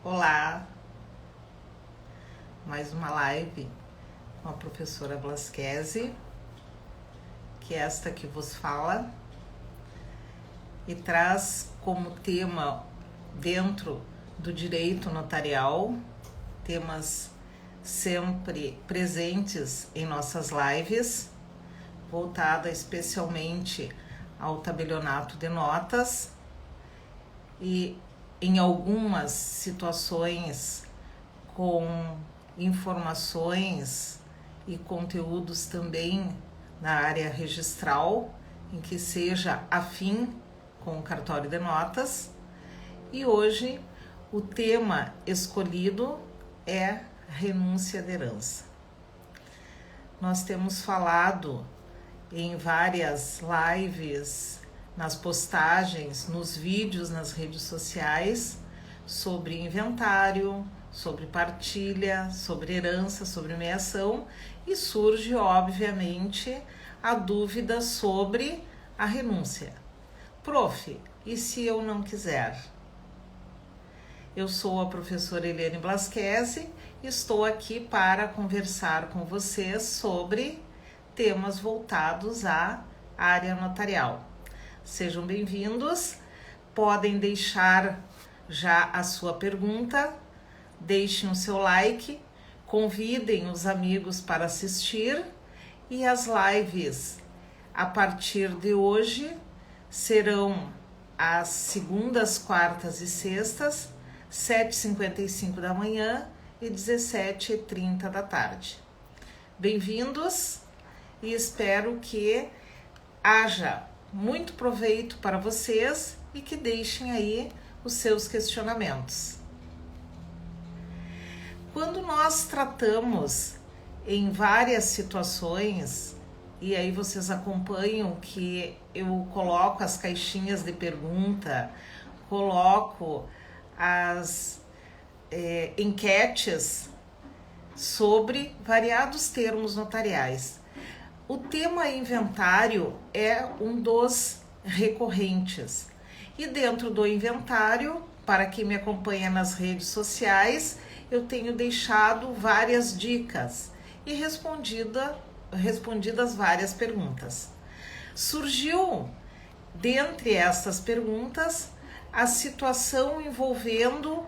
Olá, mais uma live com a professora Blasquezi, que é esta que vos fala, e traz como tema, dentro do direito notarial, temas sempre presentes em nossas lives, voltada especialmente ao tabelionato de notas e em algumas situações com informações e conteúdos também na área registral, em que seja afim com o cartório de notas. E hoje o tema escolhido é renúncia de herança. Nós temos falado em várias lives, nas postagens, nos vídeos, nas redes sociais, sobre inventário, sobre partilha, sobre herança, sobre meação, e surge, obviamente, a dúvida sobre a renúncia. Prof, e se eu não quiser? Eu sou a professora Eliane Blasquezi e estou aqui para conversar com vocês sobre temas voltados à área notarial. Sejam bem-vindos, podem deixar já a sua pergunta, deixem o seu like, convidem os amigos para assistir, e as lives a partir de hoje serão às segundas, quartas e sextas, 7h55 da manhã e 17h30 da tarde. Bem-vindos e espero que haja muito proveito para vocês e que deixem aí os seus questionamentos. Quando nós tratamos em várias situações, e aí vocês acompanham que eu coloco as caixinhas de pergunta, coloco as enquetes sobre variados termos notariais. O tema inventário é um dos recorrentes. E dentro do inventário, para quem me acompanha nas redes sociais, eu tenho deixado várias dicas e respondidas várias perguntas. Surgiu, dentre essas perguntas, a situação envolvendo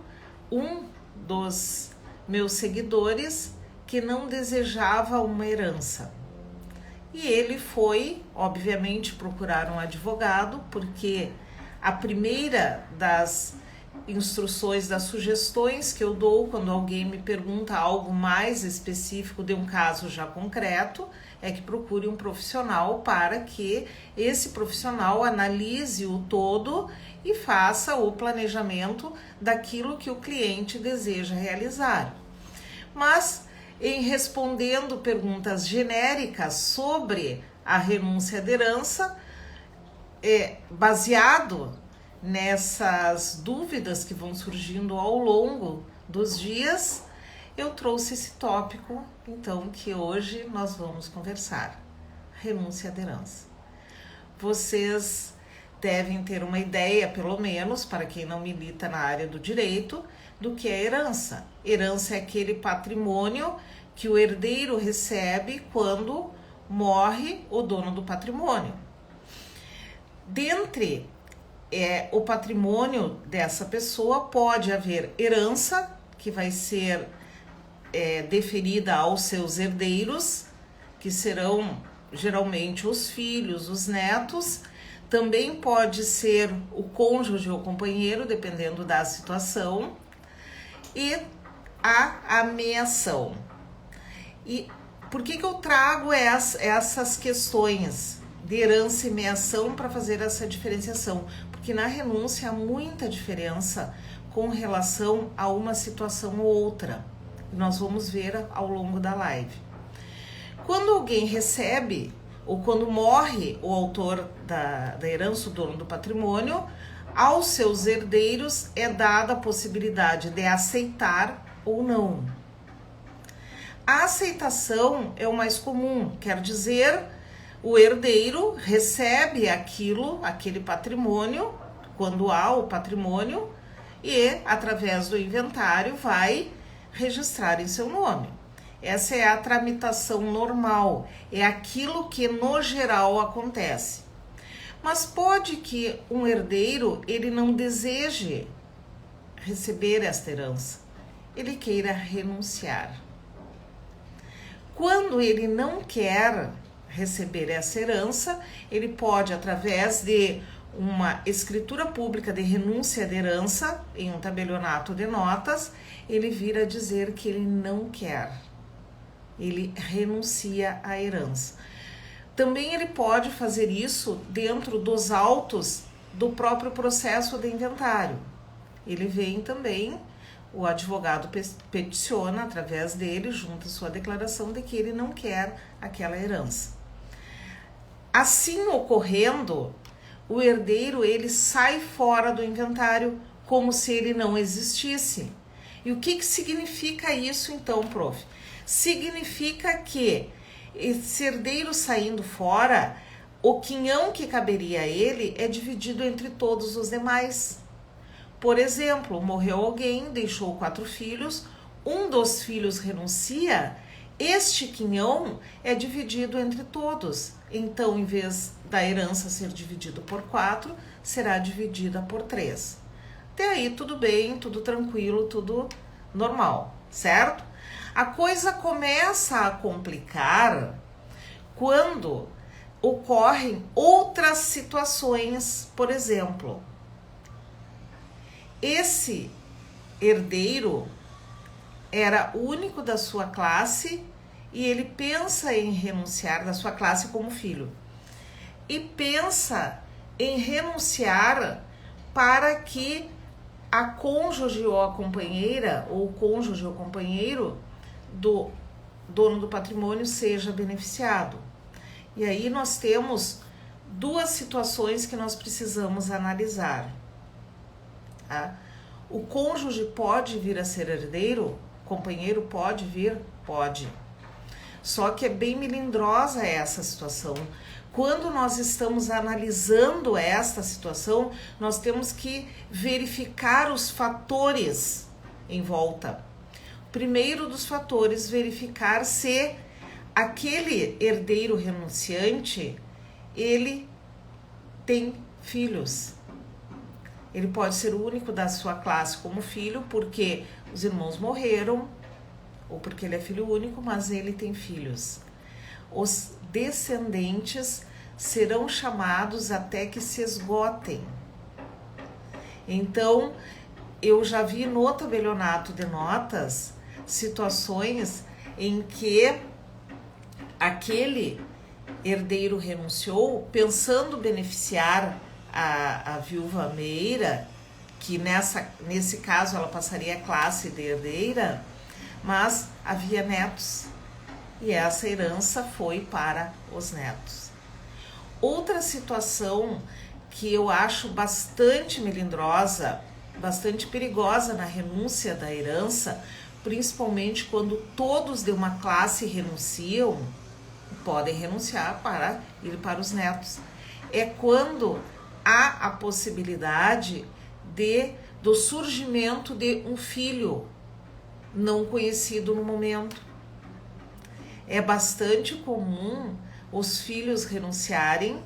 um dos meus seguidores que não desejava uma herança. E ele foi, obviamente, procurar um advogado, porque a primeira das instruções, das sugestões que eu dou quando alguém me pergunta algo mais específico de um caso já concreto, é que procure um profissional para que esse profissional analise o todo e faça o planejamento daquilo que o cliente deseja realizar. Mas, em respondendo perguntas genéricas sobre a renúncia de herança, baseado nessas dúvidas que vão surgindo ao longo dos dias, eu trouxe esse tópico, então, que hoje nós vamos conversar: renúncia de herança. Vocês devem ter uma ideia, pelo menos, para quem não milita na área do direito, do que é herança. Herança é aquele patrimônio que o herdeiro recebe quando morre o dono do patrimônio. Dentre o patrimônio dessa pessoa pode haver herança, que vai ser deferida aos seus herdeiros, que serão geralmente os filhos, os netos. Também pode ser o cônjuge ou companheiro, dependendo da situação. E a meação. E por que eu trago essas questões de herança e meação para fazer essa diferenciação? Porque na renúncia há muita diferença com relação a uma situação ou outra. Nós vamos ver ao longo da live. Quando alguém recebe, ou quando morre o autor da herança, o dono do patrimônio, aos seus herdeiros é dada a possibilidade de aceitar ou não. A aceitação é o mais comum, quer dizer, o herdeiro recebe aquele patrimônio, quando há o patrimônio, e, através do inventário, vai registrar em seu nome. Essa é a tramitação normal, é aquilo que no geral acontece. Mas pode que um herdeiro ele não deseje receber esta herança, ele queira renunciar. Quando ele não quer receber essa herança, ele pode, através de uma escritura pública de renúncia de herança, em um tabelionato de notas, ele vir a dizer que ele não quer. Ele renuncia à herança. Também ele pode fazer isso dentro dos autos do próprio processo de inventário. Ele vem também, o advogado peticiona através dele, junto à sua declaração de que ele não quer aquela herança. Assim ocorrendo, o herdeiro ele sai fora do inventário como se ele não existisse. E o que significa isso então, prof? Significa que esse herdeiro saindo fora, o quinhão que caberia a ele é dividido entre todos os demais. Por exemplo, morreu alguém, deixou 4 filhos, um dos filhos renuncia, este quinhão é dividido entre todos. Então, em vez da herança ser dividida por 4, será dividida por 3. Até aí tudo bem, tudo tranquilo, tudo normal, certo? A coisa começa a complicar quando ocorrem outras situações. Por exemplo, esse herdeiro era único da sua classe e ele pensa em renunciar da sua classe como filho. E pensa em renunciar para que a cônjuge ou a companheira, ou o cônjuge ou companheiro do dono do patrimônio seja beneficiado. E aí nós temos 2 situações que nós precisamos analisar. Tá? O cônjuge pode vir a ser herdeiro? O companheiro pode vir? Pode. Só que é bem melindrosa essa situação. Quando nós estamos analisando esta situação, nós temos que verificar os fatores em volta. O primeiro dos fatores, verificar se aquele herdeiro renunciante, ele tem filhos. Ele pode ser o único da sua classe como filho, porque os irmãos morreram, ou porque ele é filho único, mas ele tem filhos. Os descendentes serão chamados até que se esgotem. Então, eu já vi no tabelionato de notas situações em que aquele herdeiro renunciou pensando beneficiar a viúva meira, que nesse caso ela passaria a classe de herdeira, mas havia netos e essa herança foi para os netos. Outra situação que eu acho bastante melindrosa, bastante perigosa na renúncia da herança, principalmente quando todos de uma classe renunciam, podem renunciar para ir para os netos, é quando há a possibilidade do surgimento de um filho não conhecido no momento. É bastante comum os filhos renunciarem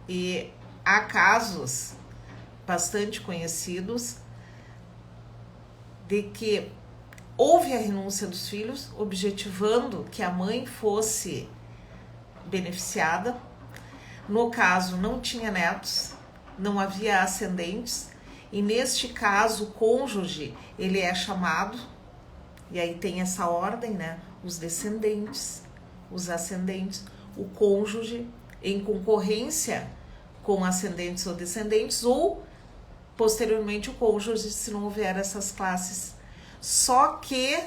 e há casos bastante conhecidos de que houve a renúncia dos filhos, objetivando que a mãe fosse beneficiada. No caso, não tinha netos, não havia ascendentes, e neste caso, o cônjuge, ele é chamado, e aí tem essa ordem, né? Os descendentes, os ascendentes, o cônjuge em concorrência com ascendentes ou descendentes, ou posteriormente o cônjuge, se não houver essas classes. Só que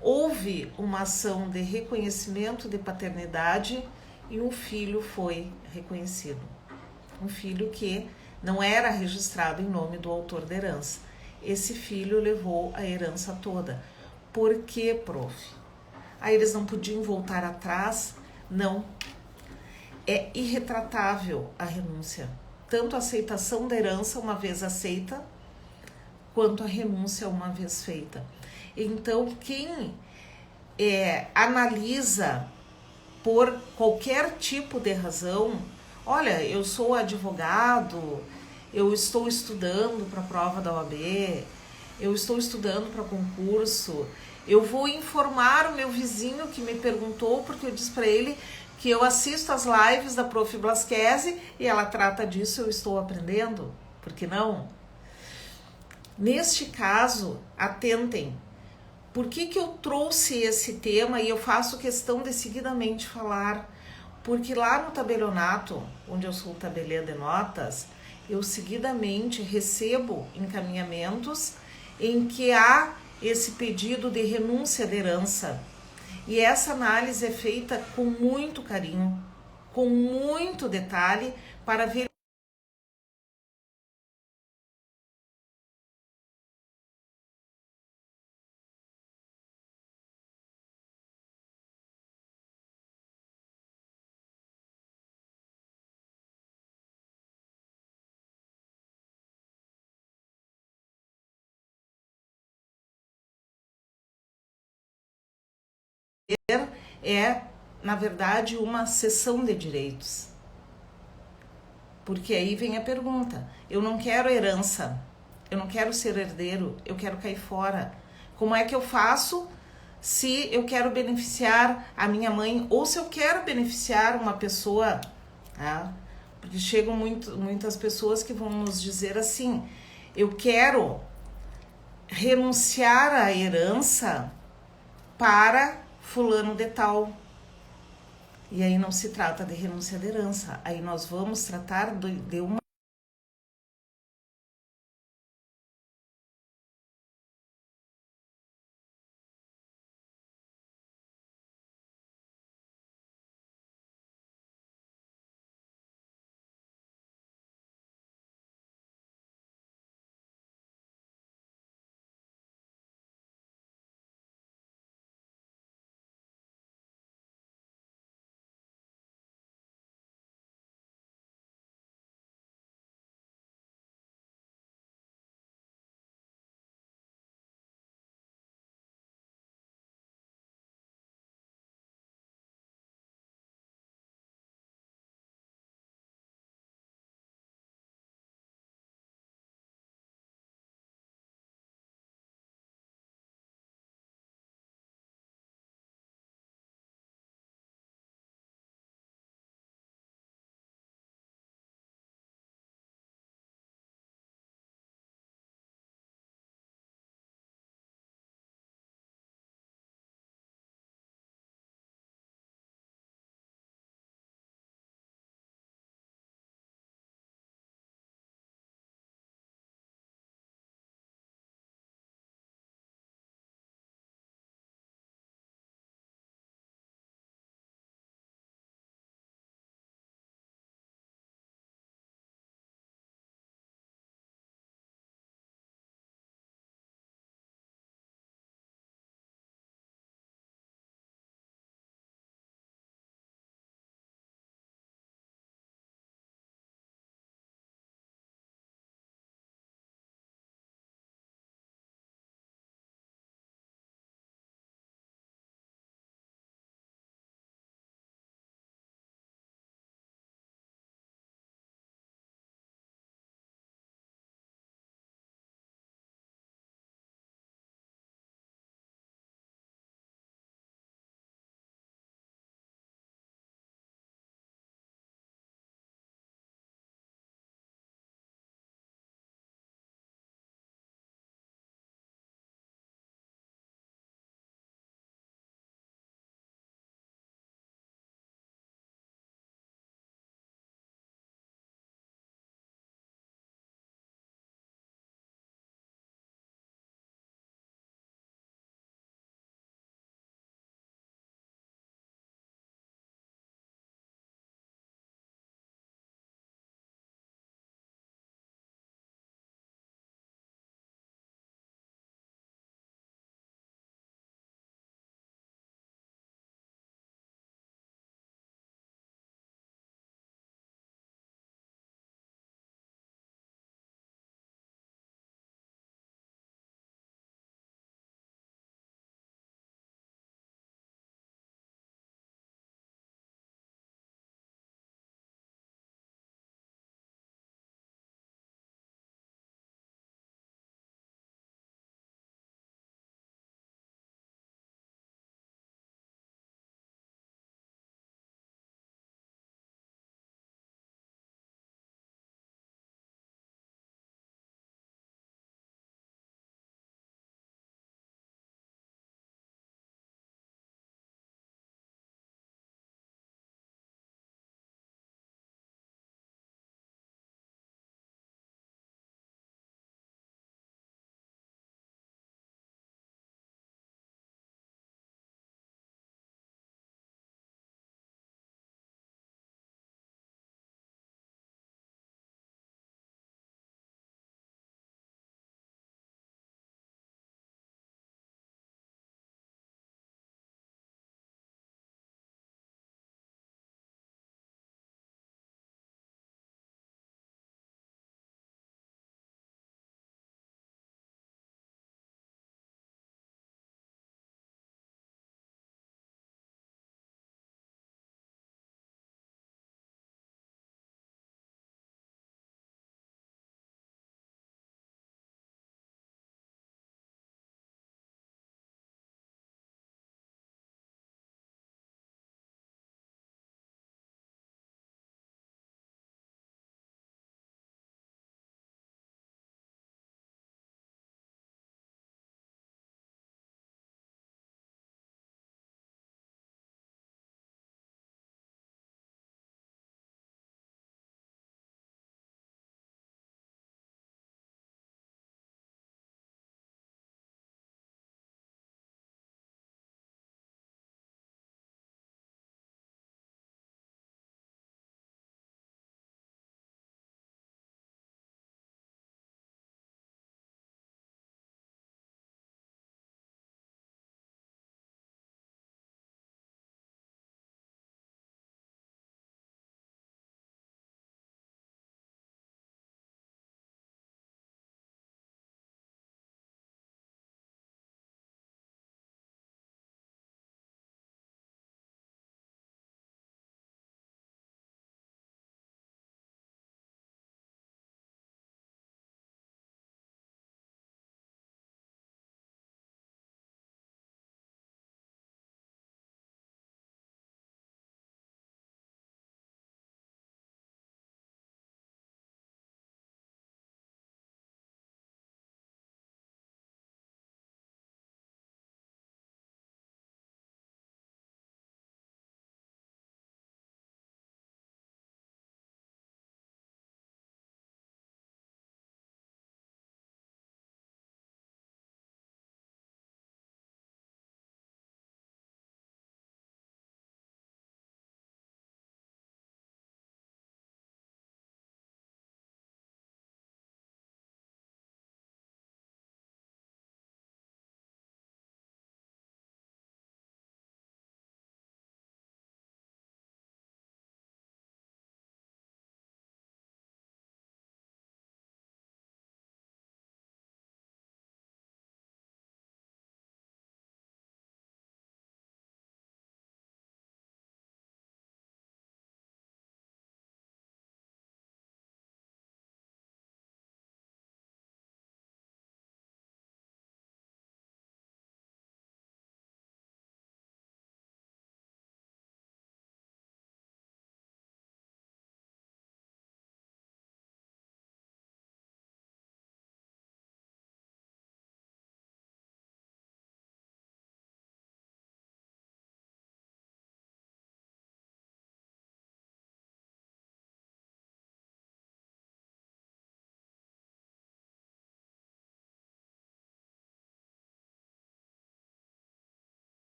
houve uma ação de reconhecimento de paternidade e um filho foi reconhecido. Um filho que não era registrado em nome do autor da herança. Esse filho levou a herança toda. Por quê, prof? Aí eles não podiam voltar atrás? Não. É irretratável a renúncia. Tanto a aceitação da herança, uma vez aceita, quanto a renúncia uma vez feita. Então, quem analisa por qualquer tipo de razão, olha, eu sou advogado, eu estou estudando para a prova da OAB, eu estou estudando para concurso, eu vou informar o meu vizinho que me perguntou, porque eu disse para ele que eu assisto as lives da Prof. Blasquese e ela trata disso, eu estou aprendendo, por que não? Neste caso, atentem, por que eu trouxe esse tema e eu faço questão de seguidamente falar? Porque lá no tabelionato, onde eu sou tabeliã de notas, eu seguidamente recebo encaminhamentos em que há esse pedido de renúncia de herança. E essa análise é feita com muito carinho, com muito detalhe, para ver na verdade, uma cessão de direitos. Porque aí vem a pergunta, eu não quero herança, eu não quero ser herdeiro, eu quero cair fora. Como é que eu faço se eu quero beneficiar a minha mãe ou se eu quero beneficiar uma pessoa? Tá? Porque chegam muitas pessoas que vão nos dizer assim, eu quero renunciar à herança para fulano de tal. E aí não se trata de renúncia de herança, aí nós vamos tratar de uma